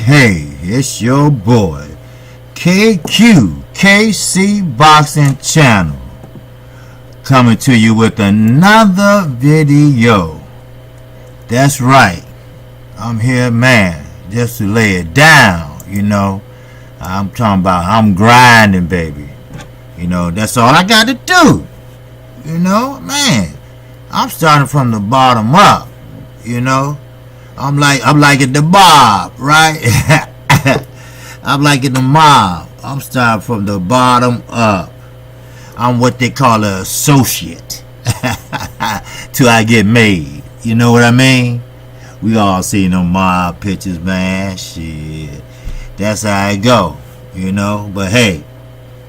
Hey, it's your boy, KC Boxing Channel, coming to you with another video. That's right, I'm here, man, just to lay it down, I'm talking about I'm grinding, baby. That's all I got to do. Man, I'm starting from the bottom up, I'm like at the mob, right? I'm like in the mob. I'm starting from the bottom up. I'm what they call an associate till I get made. You know what I mean? We all seen them mob pictures, man. Shit, that's how I go. But hey,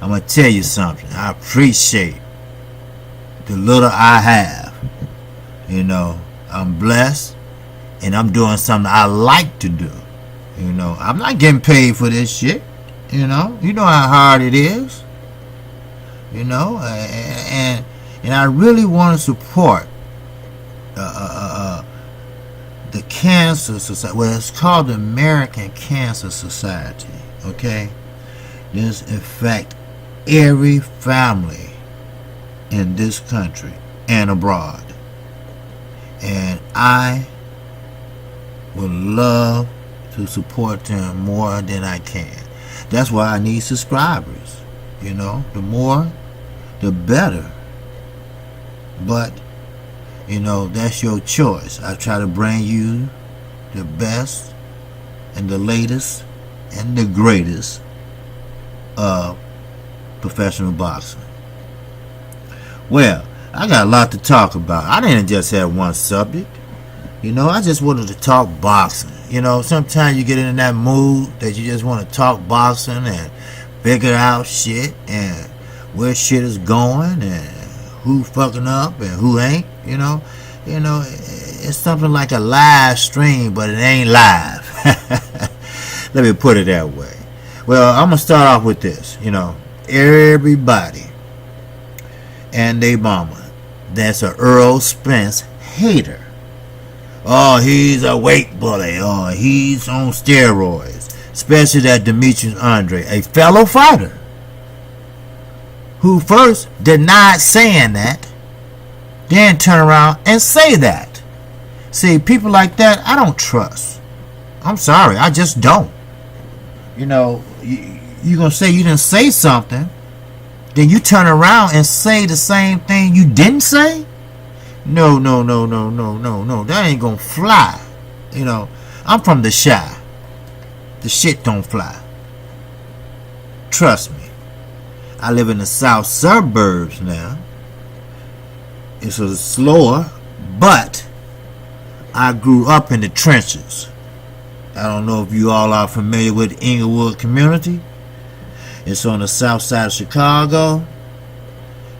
I'm gonna tell you something. I appreciate the little I have. I'm blessed. And I'm doing something I like to do. I'm not getting paid for this shit. You know how hard it is. And I really want to support the Cancer Society. Well, it's called the American Cancer Society. Okay, this affects every family in this country and abroad. And I would love to support them more than I can. That's why I need subscribers. The more, the better. But, that's your choice. I try to bring you the best and the latest and the greatest of professional boxing. Well, I got a lot to talk about. I didn't just have one subject. I just wanted to talk boxing. Sometimes you get in that mood that you just want to talk boxing and figure out shit and where shit is going and who fucking up and who ain't. It's something like a live stream, but it ain't live. Let me put it that way. Well, I'm gonna start off with this. Everybody and they mama that's a Earl Spence hater. Oh, he's a weight bully. Oh, he's on steroids. Especially that Demetrius Andre, a fellow fighter, who first denied saying that, then turn around and say that. See, people like that, I don't trust. I'm sorry, I just don't. You're going to say you didn't say something, then you turn around and say the same thing you didn't say? No. That ain't gonna fly. I'm from the Chi. The shit don't fly. Trust me. I live in the south suburbs now. It's a slower, but I grew up in the trenches. I don't know if you all are familiar with the Inglewood community. It's on the south side of Chicago.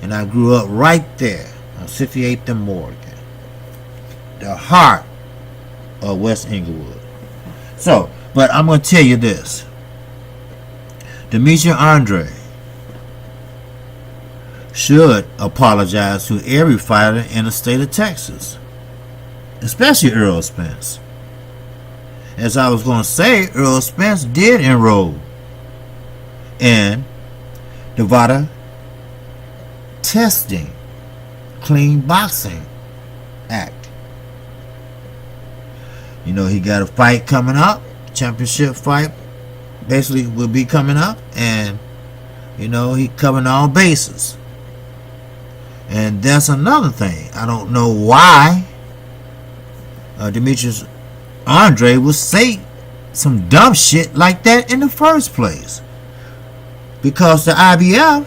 And I grew up right there on 58th and Morgan, the heart of West Inglewood. So, but I'm going to tell you this. Demetrius Andre should apologize to every fighter in the state of Texas, especially Earl Spence. As I was going to say, Earl Spence did enroll in Nevada Testing Clean Boxing Act. He got a fight coming up, championship fight basically will be coming up, and he covering all bases. And that's another thing. I don't know why Demetrius Andre would say some dumb shit like that in the first place. Because the IBF,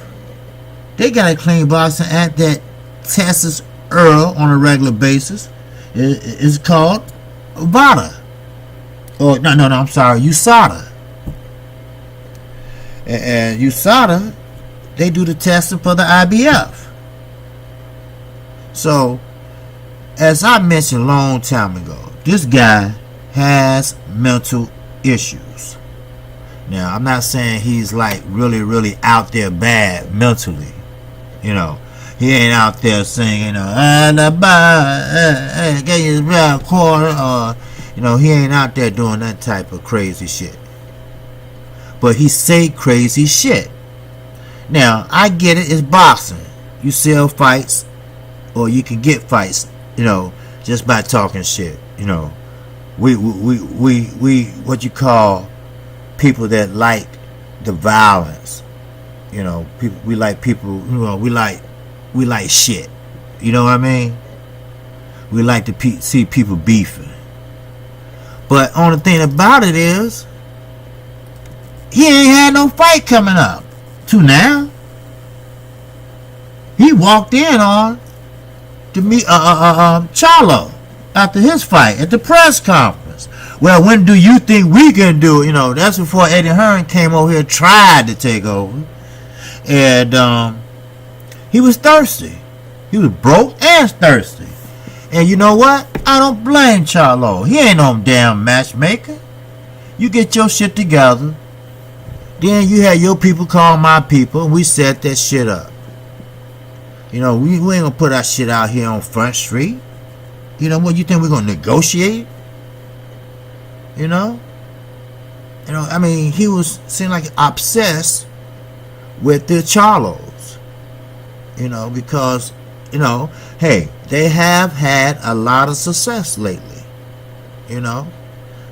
they got a clean boxing act that tests Earl on a regular basis is called VADA. Or no, I'm sorry, USADA. And USADA, they do the testing for the IBF. So, as I mentioned a long time ago, this guy has mental issues. Now, I'm not saying he's like really, really out there bad mentally. You know, he ain't out there singing, get you a quarter, or, he ain't out there doing that type of crazy shit. But he say crazy shit. Now, I get it, it's boxing. You sell fights, or you can get fights, just by talking shit. We what you call people that like the violence. People, we like people, we like shit. You know what I mean? We like to see people beefing. But only thing about it is, he ain't had no fight coming up to now. He walked in on to meet Charlo after his fight at the press conference. Well, when do you think we can do it? That's before Eddie Hearn came over here, tried to take over. And he was thirsty. He was broke and thirsty. And you know what? I don't blame Charlo. He ain't no damn matchmaker. You get your shit together. Then you had your people call my people, and we set that shit up. We ain't gonna put our shit out here on Front Street. What, you think we're gonna negotiate? I mean, he seemed like obsessed with the Charlos. Because, hey, they have had a lot of success lately.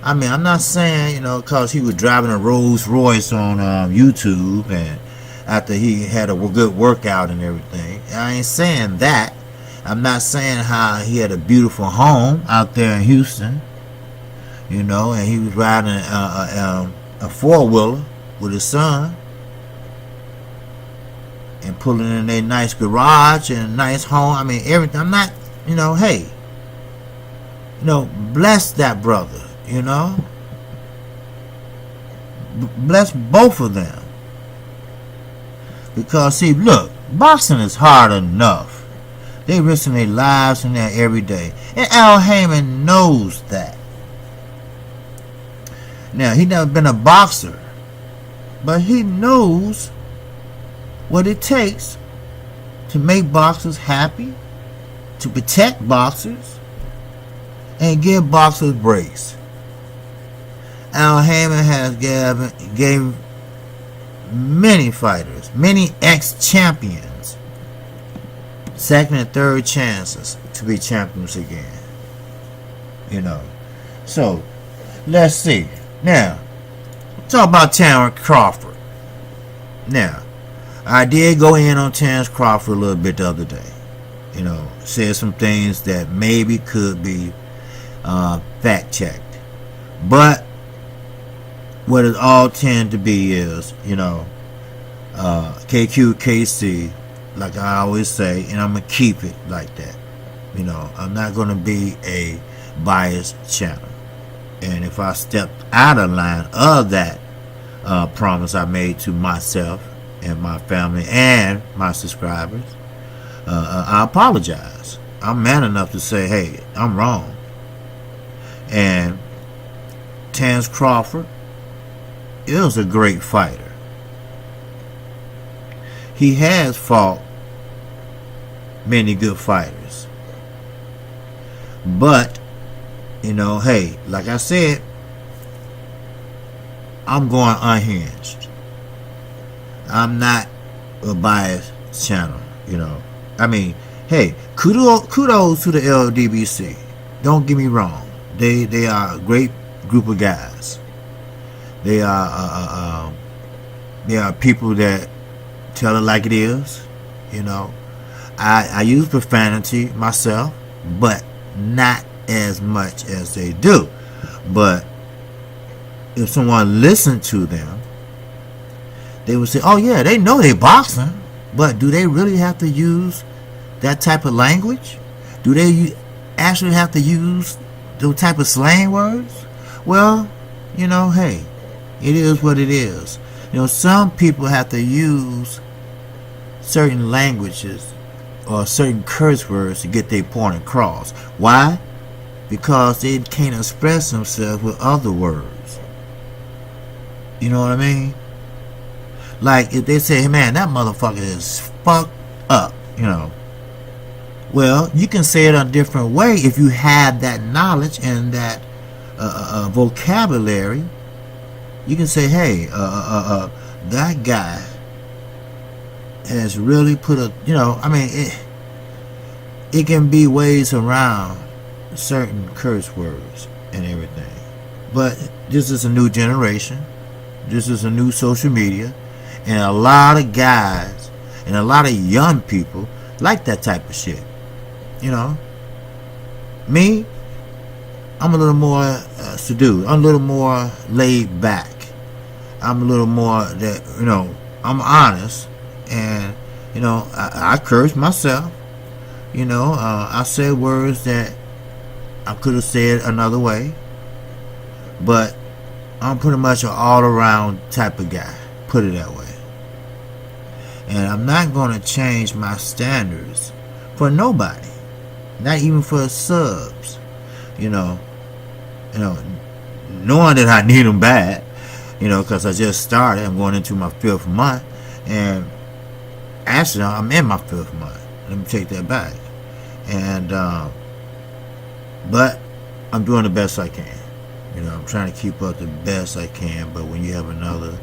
I mean, I'm not saying, because he was driving a Rolls Royce on YouTube, and after he had a good workout and everything. I ain't saying that. I'm not saying how he had a beautiful home out there in Houston, and he was riding a four-wheeler with his son and pulling in a nice garage and a nice home. I mean, everything. I'm not, hey, bless that brother, bless both of them. Because, see, look, boxing is hard enough. They risking their lives in there every day. And Al Heyman knows that. Now, he never been a boxer. But he knows what it takes to make boxers happy, to protect boxers, and give boxers breaks. Al Heyman has gave many fighters, many ex-champions, second and third chances to be champions again. So, let's see. Now, talk about Terrence Crawford. Now, I did go in on Terrence Crawford a little bit the other day. Said some things that maybe could be fact-checked. But what it all tend to be is, KQKC, like I always say, and I'm going to keep it like that. I'm not going to be a biased channel. And if I step out of line of that promise I made to myself and my family and my subscribers, I apologize. I'm man enough to say, hey, I'm wrong. And Terrence Crawford is a great fighter. He has fought many good fighters. But, hey, like I said, I'm going unhinged. I'm not a biased channel, I mean, hey, kudos to the LDBC. Don't get me wrong. They are a great group of guys. They are people that tell it like it is. I use profanity myself, but not as much as they do. But if someone listened to them, they would say, oh yeah, they know they boxing, but do they really have to use that type of language? Do they actually have to use those type of slang words? Well, hey, it is what it is. Some people have to use certain languages or certain curse words to get their point across. Why? Because they can't express themselves with other words. You know what I mean? Like if they say, hey man, that motherfucker is fucked up, Well, you can say it a different way if you have that knowledge and that vocabulary. You can say, hey, that guy has really put a, it can be ways around certain curse words and everything. But this is a new generation. This is a new social media. And a lot of guys and a lot of young people like that type of shit. Me, I'm a little more subdued. I'm a little more laid back. I'm a little more that, I'm honest. And, I curse myself. I say words that I could have said another way. But I'm pretty much an all-around type of guy. Put it that way. And I'm not going to change my standards for nobody. Not even for subs. Knowing that I need them bad. Because I just started. I'm going into my 5th month. And actually, I'm in my 5th month. Let me take that back. And, but I'm doing the best I can. I'm trying to keep up the best I can. But when you have another,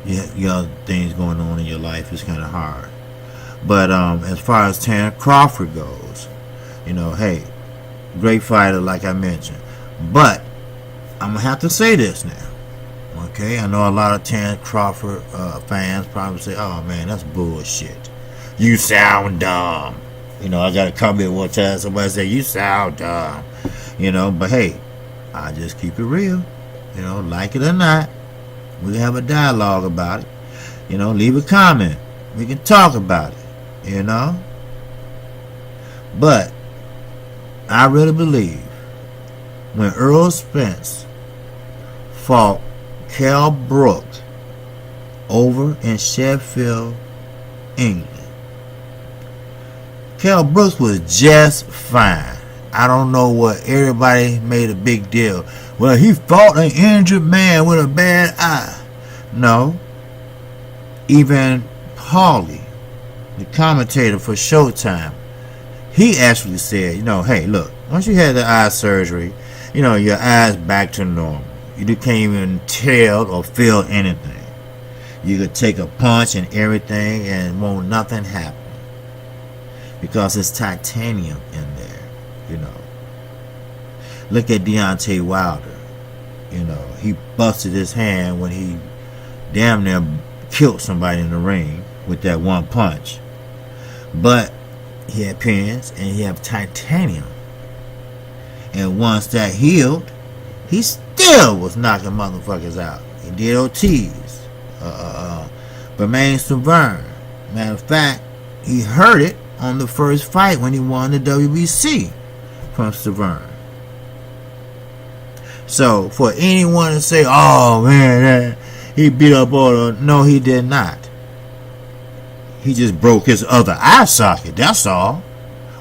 you have things going on in your life, it's kind of hard. But as far as Crawford goes, hey, great fighter, like I mentioned. But I'm going to have to say this now. Okay, I know a lot of Terrence Crawford fans probably say, oh man, that's bullshit. You sound dumb. I got a comment one time, somebody said, you sound dumb. But hey, I just keep it real. Like it or not, we can have a dialogue about it. Leave a comment. We can talk about it. But I really believe when Earl Spence fought Kell Brook over in Sheffield, England, Kell Brooks was just fine. I don't know what everybody made a big deal. Well, he fought an injured man with a bad eye. No. Even Paulie, the commentator for Showtime, he actually said, hey, look, once you had the eye surgery, your eyes back to normal. You can't even tell or feel anything. You could take a punch and everything and won't nothing happen. Because it's titanium in there, Look at Deontay Wilder. He busted his hand when he damn near killed somebody in the ring with that one punch. But he had pins and he had titanium. And once that healed, he still was knocking motherfuckers out. He did OTs. Bermain Thurman. Matter of fact, he heard it on the first fight when he won the WBC from Thurman. So for anyone to say, oh man, he beat up all the... No, he did not. He just broke his other eye socket. That's all.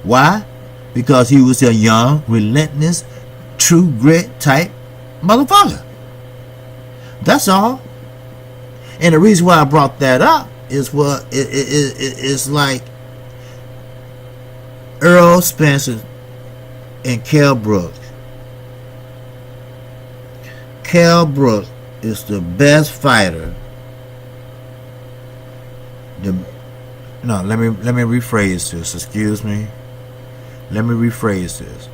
Why? Because he was a young, relentless, true grit type motherfucker. That's all. And the reason why I brought that up is what it's like Earl Spencer and Kell Brook. Kell Brook is the best fighter. Let me rephrase this. Excuse me. Let me rephrase this.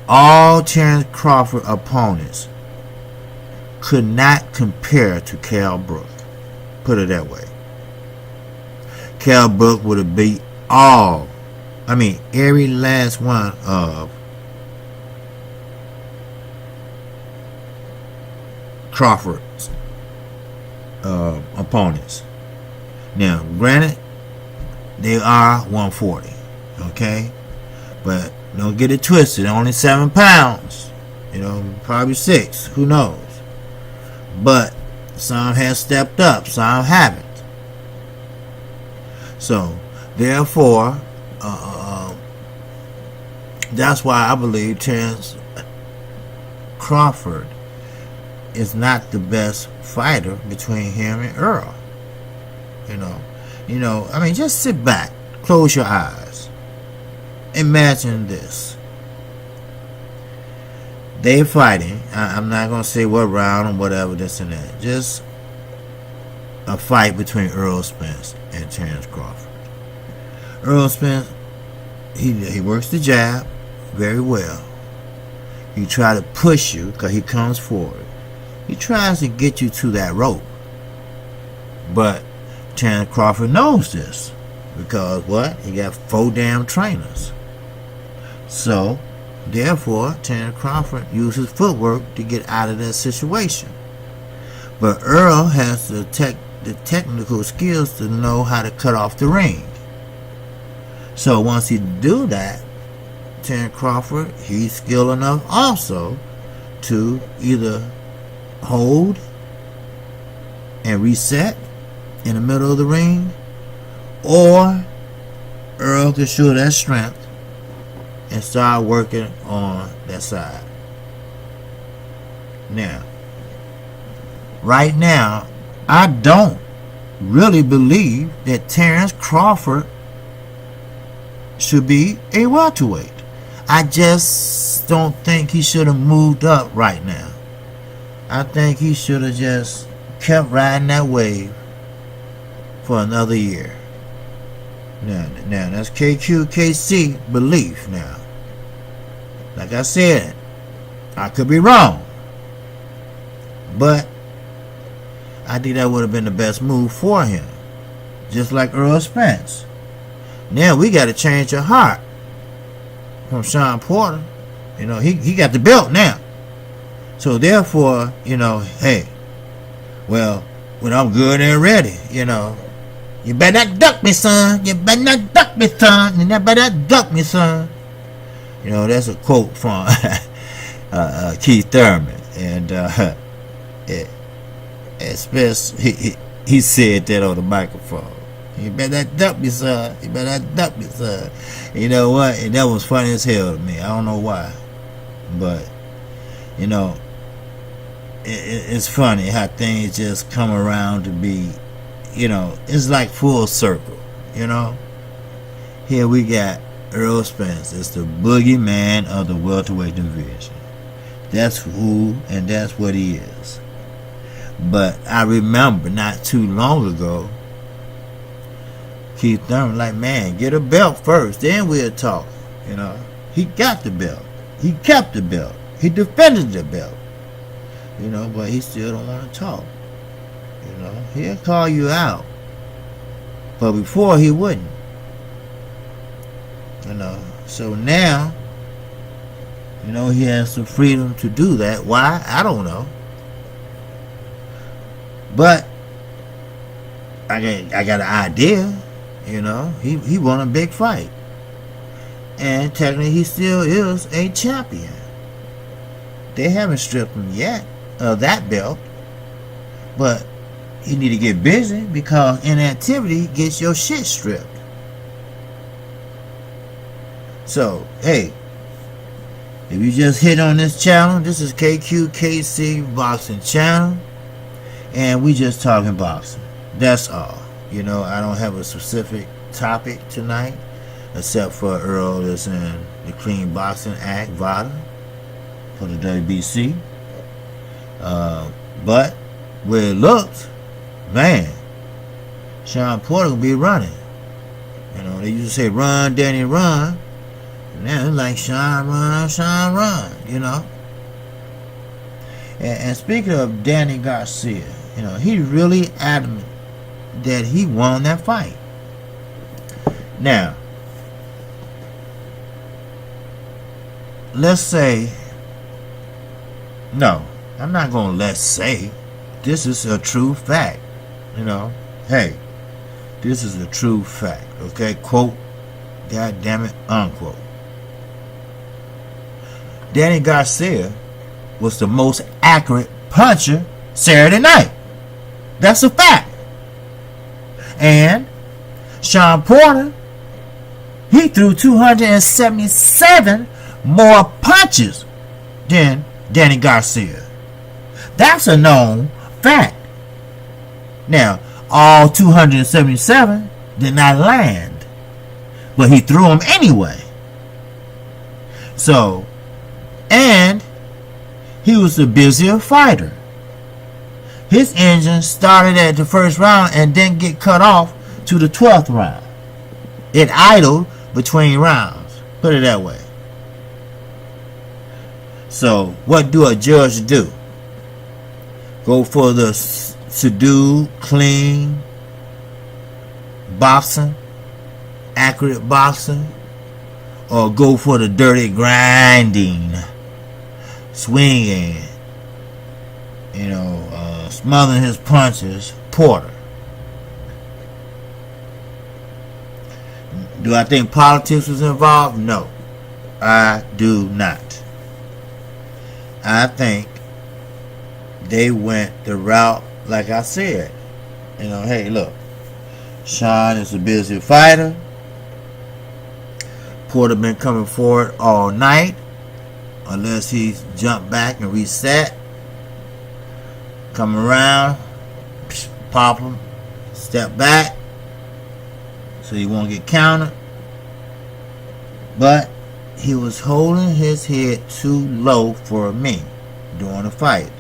All Terrence Crawford opponents could not compare to Kell Brook. Put it that way. Kell Brook would have beat every last one of Crawford's opponents. Now, granted, they are 140. Okay? But don't get it twisted. Only 7 pounds. Probably 6. Who knows? But some have stepped up. Some haven't. So, therefore, that's why I believe Terrence Crawford is not the best fighter between him and Earl. Just sit back, close your eyes. Imagine this. They're fighting. I'm not going to say what round or whatever, this and that. Just a fight between Earl Spence and Terrence Crawford. Earl Spence, he works the jab very well. He tries to push you because he comes forward. He tries to get you to that rope. But Terrence Crawford knows this. Because what? He got 4 damn trainers. So, therefore, Terrence Crawford uses footwork to get out of that situation. But Earl has the technical skills to know how to cut off the ring. So once he do that, Terrence Crawford, he's skilled enough also to either hold and reset in the middle of the ring, or Earl can show that strength and start working on that side. Now, right now, I don't really believe that Terrence Crawford should be a welterweight. I just don't think he should have moved up right now. I think he should have just kept riding that wave for another year. Now that's KQKC belief now. Like I said, I could be wrong, but I think that would have been the best move for him. Just like Earl Spence. Now we got to change your heart from Sean Porter. He got the belt now. So therefore, hey, well, when I'm good and ready, you better not duck me, son. You better not duck me, son. You better not duck me, son. That's a quote from Keith Thurman. And Spence, he said that on the microphone. You better not duck me, son. You better not duck me, son. You know what? And that was funny as hell to me. I don't know why. But, it's funny how things just come around to be, it's like full circle, Here we got Earl Spence. It's the boogeyman of the welterweight division. That's who and that's what he is. But I remember not too long ago, Keith Thurman like, man, get a belt first, then we'll talk. He got the belt. He kept the belt. He defended the belt. But he still don't want to talk. He'll call you out. But before he wouldn't. So now, he has the freedom to do that. Why? I don't know. But I got an idea. He won a big fight. And technically he still is a champion. They haven't stripped him yet of that belt. But you need to get busy, because inactivity gets your shit stripped. So, hey, if you just hit on this channel, this is KQKC Boxing Channel, and we just talking boxing. That's all. I don't have a specific topic tonight, except for Earl is in the Clean Boxing Act, VADA, for the WBC. But where it looks, man, Sean Porter will be running. They used to say, run, Danny, run. Now it's like, Sean, run, And speaking of Danny Garcia, he really adamant that he won that fight. Now, let's say, no, I'm not going to let's say. This is a true fact. Hey, this is a true fact. Okay, quote God damn it, unquote. Danny Garcia was the most accurate puncher Saturday night. That's a fact. And Sean Porter, he threw 277 more punches than Danny Garcia. That's a known fact. Now, all 277 did not land, but he threw them anyway. So, and he was the busier fighter. His engine started at the first round and didn't get cut off to the 12th round. It idled between rounds. Put it that way. So, what do a judge do? Go for the subdued, clean boxing, accurate boxing, or go for the dirty grinding, swinging, smothering his punches, Porter? Do I think politics was involved? No, I do not. I think they went the route, like I said. Hey, look, Sean is a busy fighter. Porter been coming forward all night, unless he's jumped back and reset. Come around, pop him, step back, so he won't get countered. But he was holding his head too low for me during the fight.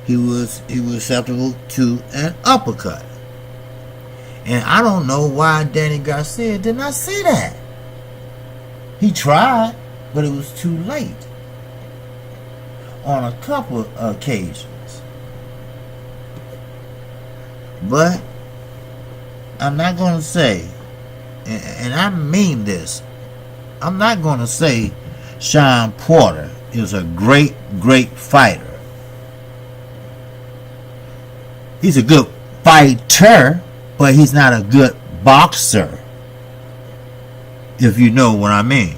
He was susceptible to an uppercut. And I don't know why Danny Garcia did not see that. He tried, but it was too late on a couple of occasions. But I'm not going to say, and I mean this, I'm not going to say Sean Porter is a great, great fighter. He's a good fighter, but he's not a good boxer, if you know what I mean.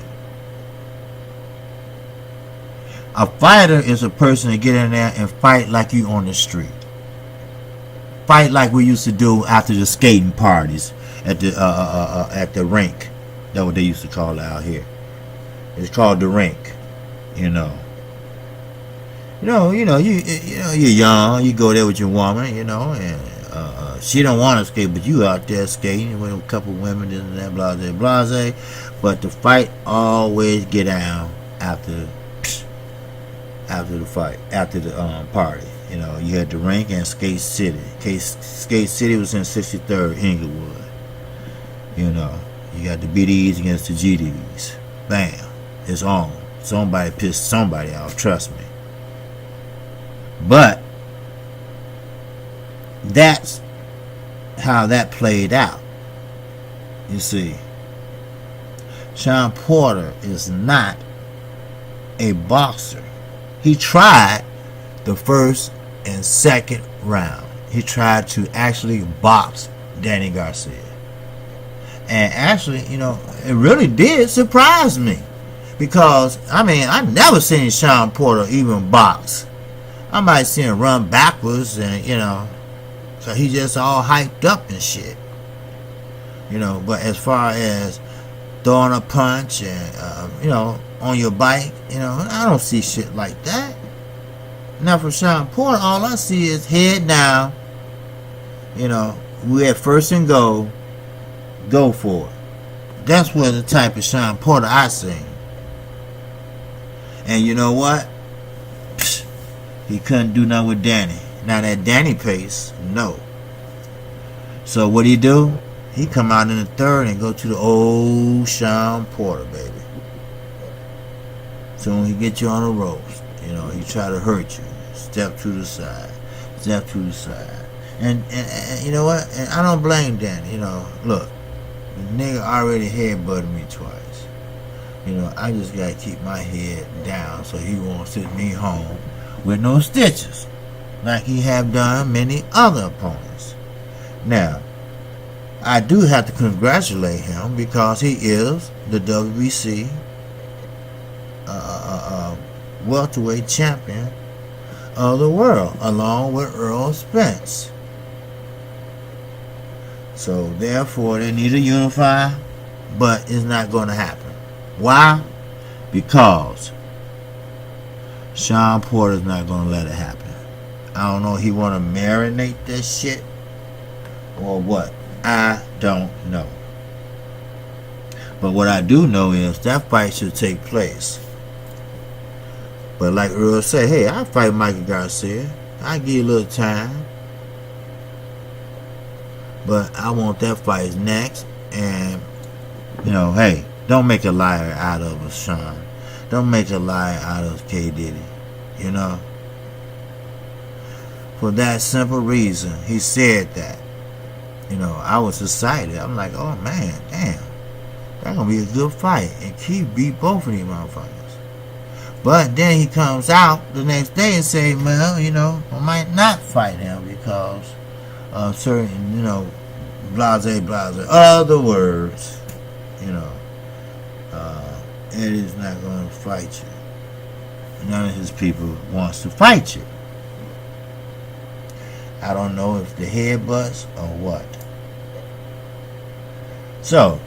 A fighter is a person to get in there and fight like you on the street. Fight like we used to do after the skating parties at the rink. That's what they used to call it out here. It's called the rink. You're young. You go there with your woman. And she don't want to skate, but you out there skating with a couple women, this and that, blase, blase. But the fight always get down after the fight, after the party. You had the rink and Skate City. Skate City was in 63rd Inglewood. You got the BDs against the GDs. Bam. It's on. Somebody pissed somebody off, trust me. But that's how that played out. You see, Sean Porter is not a boxer. He tried the first and second round. He tried to actually box Danny Garcia. And actually, it really did surprise me. Because, I never seen Sean Porter even box. I might see him run backwards and, so he just all hyped up and shit. But as far as throwing a punch and, on your bike, I don't see shit like that. Now for Sean Porter, all I see is head down. We at first and go for it. That's what the type of Sean Porter I seen. And you know what? He couldn't do nothing with Danny. Now that Danny pace, no. So what he do? He come out in the third and go to the old Sean Porter, baby. So when he get you on the ropes, he try to hurt you. Step to the side. Step to the side. And you know what? And I don't blame Danny. Look, the nigga already headbutted me twice. I just gotta keep my head down so he won't send me home with no stitches, like he have done many other opponents. Now, I do have to congratulate him because he is the WBC welterweight champion of the world, along with Earl Spence. So therefore, they need to unify, but it's not going to happen. Why? Because Sean Porter's not going to let it happen. I don't know if he want to marinate that shit or what. I don't know. But what I do know is that fight should take place. But like Earl said, hey, I'll fight Mikey Garcia. I'll give you a little time. But I want that fight next. And, hey, don't make a liar out of us, Sean. Don't make a liar out of K. Diddy. For that simple reason, he said that. I was excited. I'm like, oh man, damn. That's going to be a good fight. And Keith beat both of these motherfuckers. But then he comes out the next day and say, well, I might not fight him because of certain, blase. Other words, Eddie's not going to fight you. None of his people wants to fight you. I don't know if the headbutts or what. So,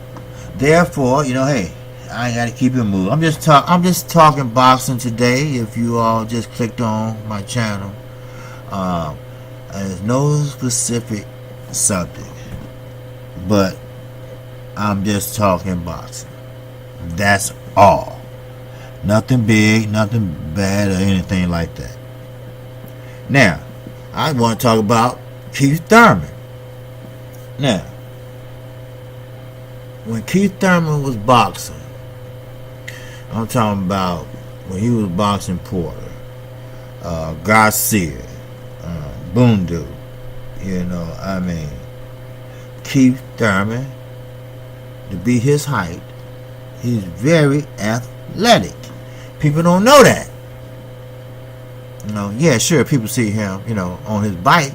therefore, hey, I ain't got to keep it moving. I'm just talking boxing today. If you all just clicked on my channel, there's no specific subject, but I'm just talking boxing. That's all. Nothing big, nothing bad, or anything like that. Now, I want to talk about Keith Thurman. Now, when Keith Thurman was boxing, I'm talking about when he was boxing Porter, Garcia, Bundu, Keith Thurman, to be his height, he's very athletic. People don't know that. Yeah, sure, people see him, on his bike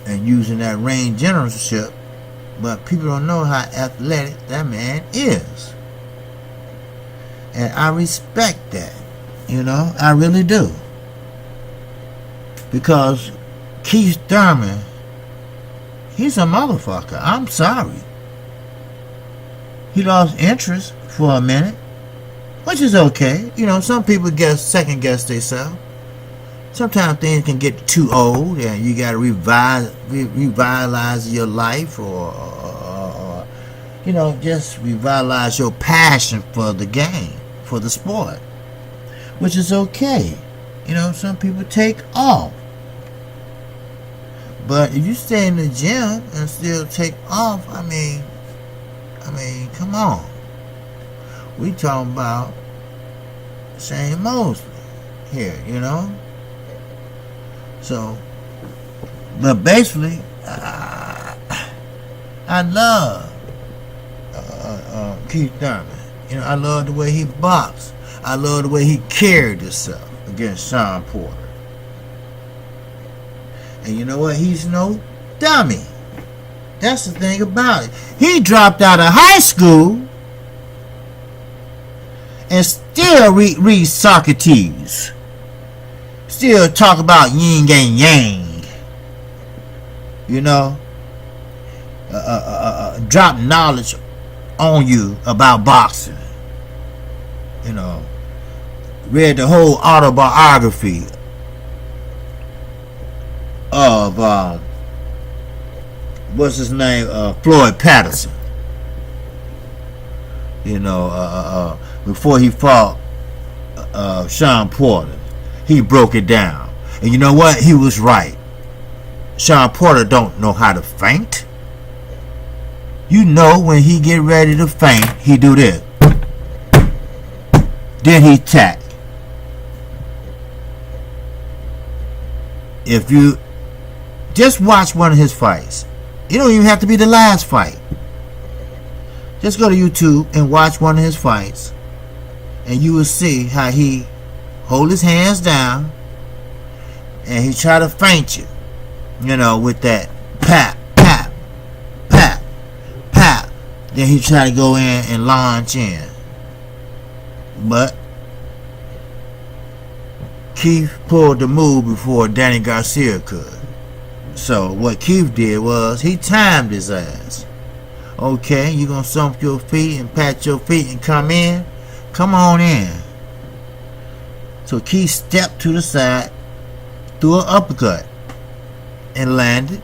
and using that range generalship, but people don't know how athletic that man is. And I respect that, I really do. Because Keith Thurman, he's a motherfucker. I'm sorry. He lost interest for a minute, which is okay. Some people second guess themselves. Sometimes things can get too old and you got to revitalize your life or just revitalize your passion for the game, for the sport, which is okay. Some people take off. But if you stay in the gym and still take off, I mean, come on. We talking about Shane Mosley here, So, but basically, I love Keith Thurman. I love the way he boxed. I love the way he carried himself against Sean Porter. And you know what? He's no dummy. That's the thing about it. He dropped out of high school and still read Socrates. Still talk about yin and yang. Drop knowledge on you about boxing. Read the whole autobiography of what's his name, Floyd Patterson. Before he fought Sean Porter, he broke it down, and you know what? He was right. Sean Porter don't know how to feint. When he get ready to feint, he do this. Then he tack. If you just watch one of his fights, you don't even have to be the last fight. Just go to YouTube and watch one of his fights, and you will see how he hold his hands down and he try to feint you, with that pap, pap, pap, Then he tried to go in and launch in. But Keith pulled the move before Danny Garcia could. So what Keith did was he timed his ass. Okay, you gonna stomp your feet and pat your feet and come in? Come on in. So Keith stepped to the side, threw an uppercut, and landed.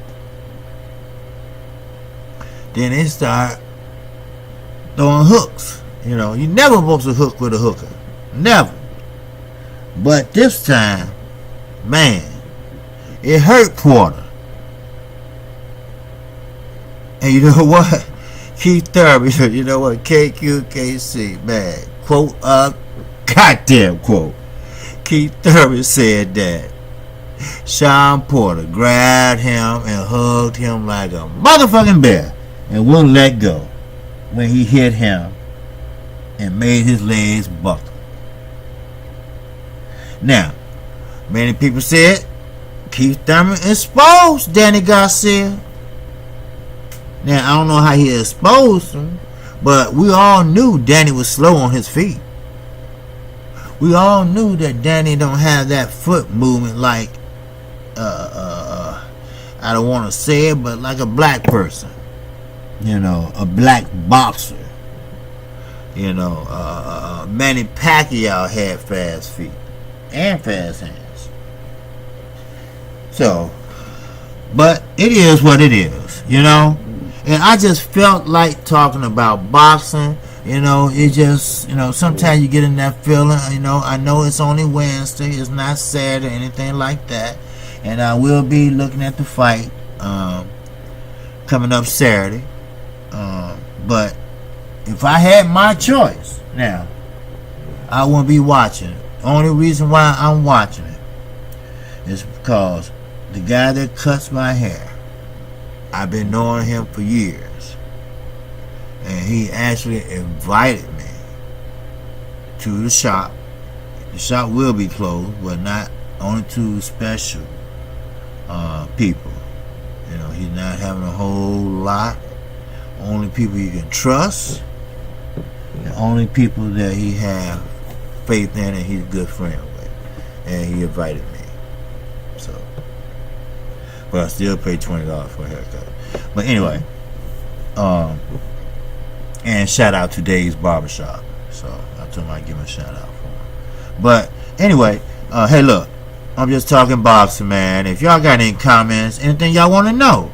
Then they started throwing hooks. You know, you never supposed to hook with a hooker. Never. But this time, man, it hurt Porter. And you know what? Keith Thurman, you know what? KQKC, man, quote goddamn quote. Keith Thurman said that Sean Porter grabbed him and hugged him like a motherfucking bear and wouldn't let go when he hit him and made his legs buckle. Now, many people said Keith Thurman exposed Danny Garcia. Now, I don't know how he exposed him, but we all knew Danny was slow on his feet. We all knew that Danny don't have that foot movement like, I don't want to say it, but like a black person. You know, a black boxer. You know, Manny Pacquiao had fast feet and fast hands. So, but it is what it is, you know. And I just felt like talking about boxing. You know, it just, you know, sometimes you get in that feeling. You know, I know it's only Wednesday. It's not Saturday or anything like that. And I will be looking at the fight coming up Saturday. But if I had my choice, now, I wouldn't be watching it. The only reason why I'm watching it is because the guy that cuts my hair, I've been knowing him for years. And he actually invited me to the shop. The shop will be closed, but not only to special people. You know, he's not having a whole lot. Only people you can trust. The only people that he have faith in and he's a good friend with. And he invited me. So, but I still pay $20 for a haircut. But anyway, and shout out to Dave's Barbershop. So I told him I'd give him a shout out for him. But anyway, hey look, I'm just talking boxing, man. If y'all got any comments, anything y'all want to know,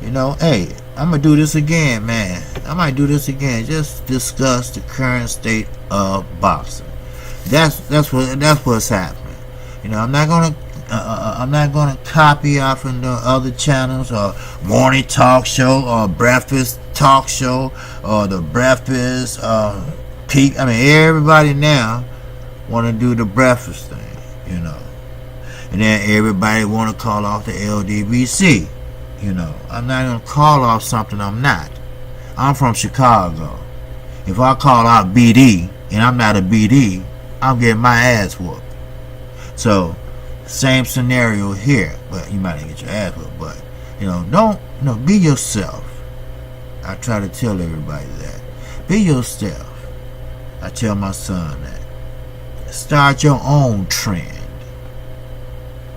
you know, hey, I'm gonna do this again, man. I might do this again. Just discuss the current state of boxing. That's what's happening. You know, I'm not gonna copy off of the other channels or morning talk show or breakfast talk show or the breakfast peak. I mean, everybody now want to do the breakfast thing, you know, and then everybody want to call off the LDBC. You know, I'm not gonna call off something I'm not. I'm from Chicago. If I call out BD and I'm not a BD, I'm getting my ass whooped. So, same scenario here, but you might not get your ass whooped. But you know, be yourself. I try to tell everybody that. Be yourself. I tell my son that. Start your own trend.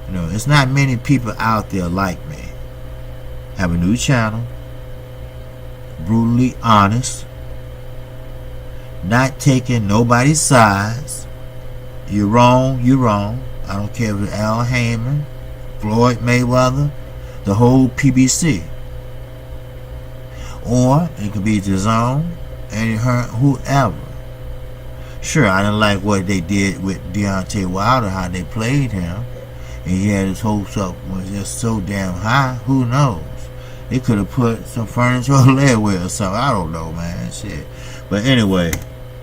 You know, it's not many people out there like me. Have a new channel, brutally honest, not taking nobody's sides. You're wrong, you're wrong. I don't care if it's Al Heyman, Floyd Mayweather, the whole PBC. Or it could be DAZN and whoever. Sure, I didn't like what they did with Deontay Wilder, how they played him. And he had his hopes up was just so damn high. Who knows? They could have put some furniture on layaway or something. I don't know, man. Shit. But anyway,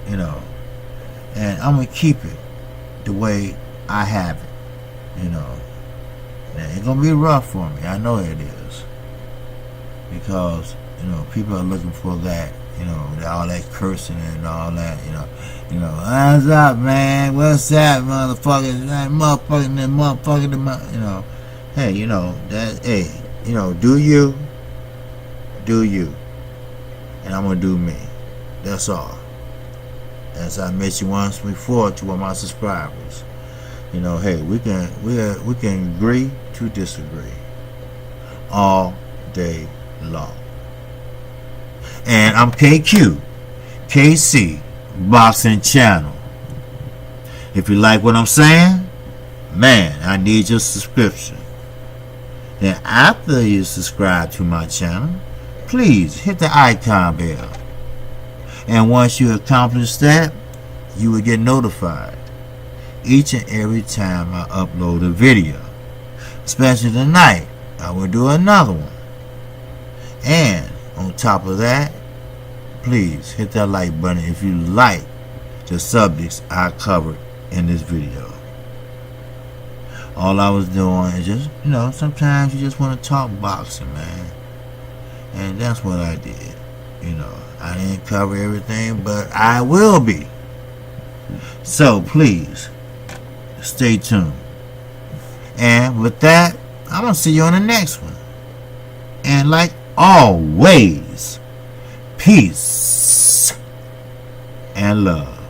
you know, and I'm going to keep it the way I have it, you know. Now, it's going to be rough for me. I know it is. Because, you know, people are looking for that, you know, all that cursing and all that, you know. You know, what's up, man? What's that, motherfucker? That motherfucking, you know. Hey, you know, that, hey, you know, do you. and I'm gonna do me. That's all. As I mentioned once before to all my subscribers, you know, hey, we can agree to disagree all day long. And I'm KC Boxing Channel. If you like what I'm saying, man, I need your subscription. Then after you subscribe to my channel, please hit the icon bell. And once you accomplish that, you will get notified each and every time I upload a video. Especially tonight, I will do another one. And on top of that, please hit that like button if you like the subjects I covered in this video. All I was doing is just, you know, sometimes you just want to talk boxing, man. And that's what I did. You know, I didn't cover everything, but I will be. So please, stay tuned. And with that, I'm going to see you on the next one. And like always, peace and love.